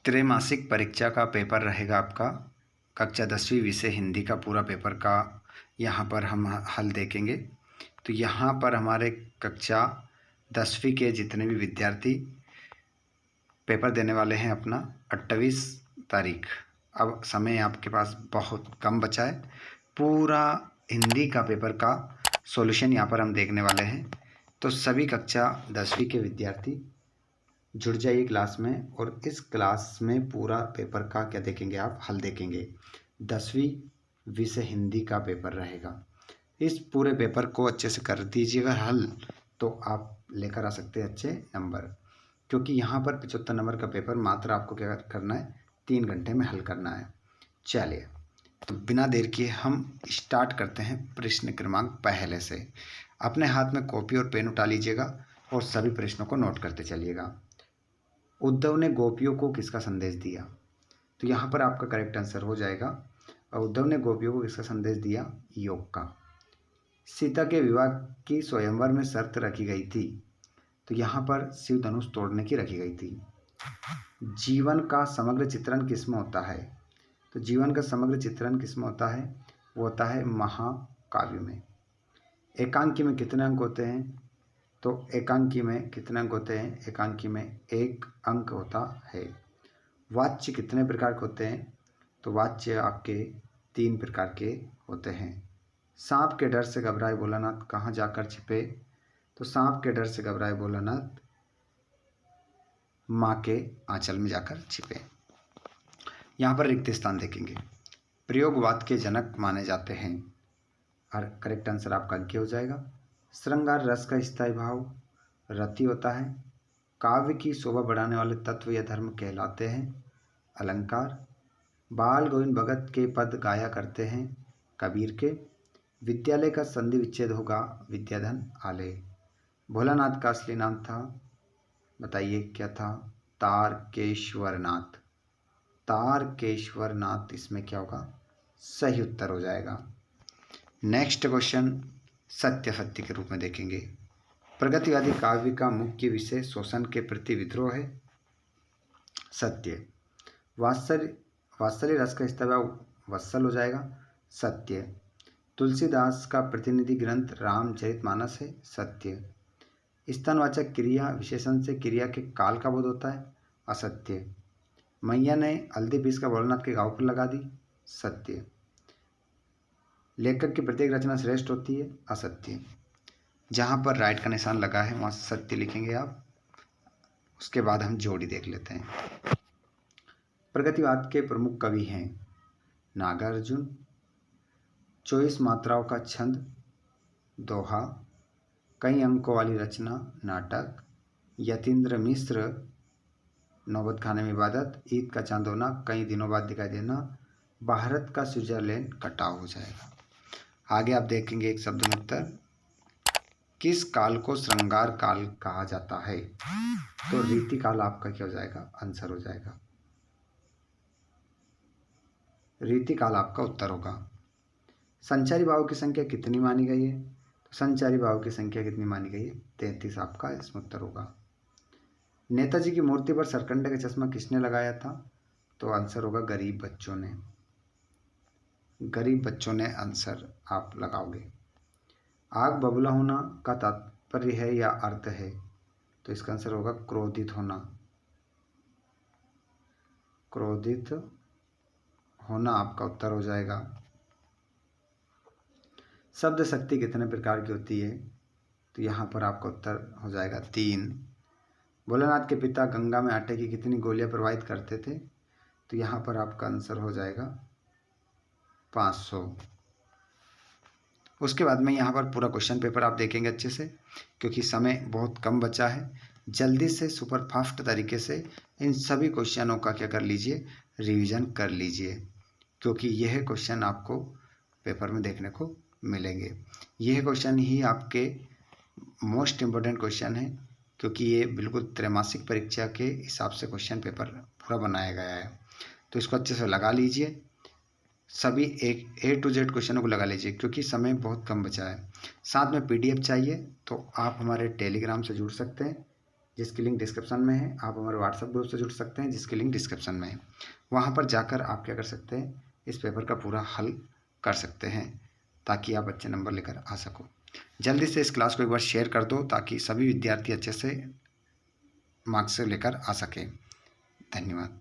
त्रैमासिक परीक्षा का पेपर रहेगा आपका। कक्षा 10वीं विषय हिंदी का पूरा पेपर का यहाँ पर हम हल देखेंगे। तो यहाँ पर हमारे कक्षा 10वीं के जितने भी विद्यार्थी पेपर देने वाले हैं अपना 28 तारीख। अब समय आपके पास बहुत कम बचा है। पूरा हिंदी का पेपर का सॉल्यूशन यहाँ पर हम देखने वाले हैं। तो सभी कक्षा 10वीं के विद्यार्थी जुड़ जाइए क्लास में, और इस क्लास में पूरा पेपर का क्या देखेंगे, आप हल देखेंगे। 10वीं विषय हिंदी का पेपर रहेगा। इस पूरे पेपर को अच्छे से कर दीजिएगा हल, तो आप लेकर आ सकते हैं अच्छे नंबर, क्योंकि यहाँ पर 75 नंबर का पेपर मात्र आपको क्या करना है, 3 घंटे में हल करना है। चलिए, तो बिना देर किए हम स्टार्ट करते हैं प्रश्न क्रमांक पहले से। अपने हाथ में कॉपी और पेन उठा लीजिएगा और सभी प्रश्नों को नोट करते चलिएगा। उद्धव ने गोपियों को किसका संदेश दिया? तो यहाँ पर आपका करेक्ट आंसर हो जाएगा, उद्धव ने गोपियों को किसका संदेश दिया? योग का। सीता के विवाह की स्वयंवर में शर्त रखी गई थी, तो यहाँ पर शिव धनुष तोड़ने की रखी गई थी। जीवन का समग्र चित्रण किसमें होता है? तो जीवन का समग्र चित्रण किसमें होता है? वो होता है महाकाव्य में। एकांकी में कितने अंक होते हैं? तो एकांकी में कितने अंक होते हैं? एकांकी में 1 अंक होता है। वाच्य कितने प्रकार के होते हैं? तो वाच्य आपके 3 प्रकार के होते हैं। सांप के डर से घबराए भोलानाथ कहाँ जाकर छिपे? तो सांप के डर से घबराए भोलानाथ माँ के आंचल में जाकर छिपे। यहाँ पर रिक्त स्थान देखेंगे। प्रयोगवाद के जनक माने जाते हैं, और करेक्ट आंसर आपका क्या हो जाएगा? श्रृंगार रस का स्थायी भाव रति होता है। काव्य की शोभा बढ़ाने वाले तत्व या धर्म कहलाते हैं अलंकार। बाल गोविंद भगत के पद गाया करते हैं कबीर के। विद्यालय का संधि विच्छेद होगा विद्याधन आले। भोलानाथ का असली नाम था, बताइए क्या था? तारकेश्वरनाथ। तारकेश्वरनाथ इसमें क्या होगा? सही उत्तर हो जाएगा। नेक्स्ट क्वेश्चन सत्य सत्य के रूप में देखेंगे। प्रगतिवादी काव्य का मुख्य विषय शोषण के प्रति विद्रोह है। सत्य। वात्सल्य रस का स्थायी वत्सल हो जाएगा। सत्य। तुलसीदास का प्रतिनिधि ग्रंथ रामचरितमानस है। सत्य। स्थानवाचक क्रिया विशेषण से क्रिया के काल का बोध होता है। असत्य। मैया ने हल्दी पीस कर भोलानाथ के घाव पर लगा दी। सत्य। लेखक की प्रत्येक रचना श्रेष्ठ होती है। असत्य। जहाँ पर राइट का निशान लगा है वहाँ सत्य लिखेंगे आप। उसके बाद हम जोड़ी देख लेते हैं। प्रगतिवाद के प्रमुख कवि हैं नागार्जुन। 24 मात्राओं का छंद दोहा। कई अंकों वाली रचना नाटक। यतीन्द्र मिश्र नौबत खाने में इबादत। ईद का चांद होना कई दिनों बाद दिखाई देना। भारत का स्विट्जरलैंड कटाव हो जाएगा। आगे आप देखेंगे एक शब्द में उत्तर। किस काल को श्रृंगार काल कहा जाता है? तो रीति काल आपका क्या हो जाएगा? आंसर हो जाएगा। रीति काल आपका उत्तर होगा। संचारी भाव की संख्या कितनी मानी गई है? तो संचारी भाव की संख्या कितनी मानी गई है? 33 आपका इसमें उत्तर होगा। नेताजी की मूर्ति पर सरकंडे का चश्मा किसने लगाया था? तो आंसर होगा गरीब बच्चों ने। गरीब बच्चों ने आंसर आप लगाओगे। आग बबूला होना का तात्पर्य है या अर्थ है? तो इसका आंसर होगा क्रोधित होना। क्रोधित होना आपका उत्तर हो जाएगा। शब्द शक्ति कितने प्रकार की होती है? तो यहाँ पर आपका उत्तर हो जाएगा 3। भोलानाथ के पिता गंगा में आटे की कितनी गोलियां प्रवाहित करते थे? तो यहाँ पर आपका आंसर हो जाएगा 500। उसके बाद में यहाँ पर पूरा क्वेश्चन पेपर आप देखेंगे अच्छे से, क्योंकि समय बहुत कम बचा है। जल्दी से सुपरफास्ट तरीके से इन सभी क्वेश्चनों का क्या कर लीजिए, रिवीजन कर लीजिए, क्योंकि यह क्वेश्चन आपको पेपर में देखने को मिलेंगे। यह क्वेश्चन ही आपके मोस्ट इम्पोर्टेंट क्वेश्चन है, क्योंकि ये बिल्कुल त्रैमासिक परीक्षा के हिसाब से क्वेश्चन पेपर पूरा बनाया गया है। तो इसको अच्छे से लगा लीजिए, सभी एक A to Z क्वेश्चनों को लगा लीजिए, क्योंकि समय बहुत कम बचा है। साथ में PDF चाहिए तो आप हमारे टेलीग्राम से जुड़ सकते हैं। जिसकी लिंक डिस्क्रिप्शन में है। आप हमारे व्हाट्सएप ग्रुप से जुड़ सकते हैं जिसकी लिंक डिस्क्रिप्शन में है। वहाँ पर जाकर आप क्या कर सकते हैं, इस पेपर का पूरा हल कर सकते हैं ताकि आप अच्छे नंबर लेकर आ सको। जल्दी से इस क्लास को एक बार शेयर कर दो ताकि सभी विद्यार्थी अच्छे से मार्क्स से लेकर आ सकें। धन्यवाद।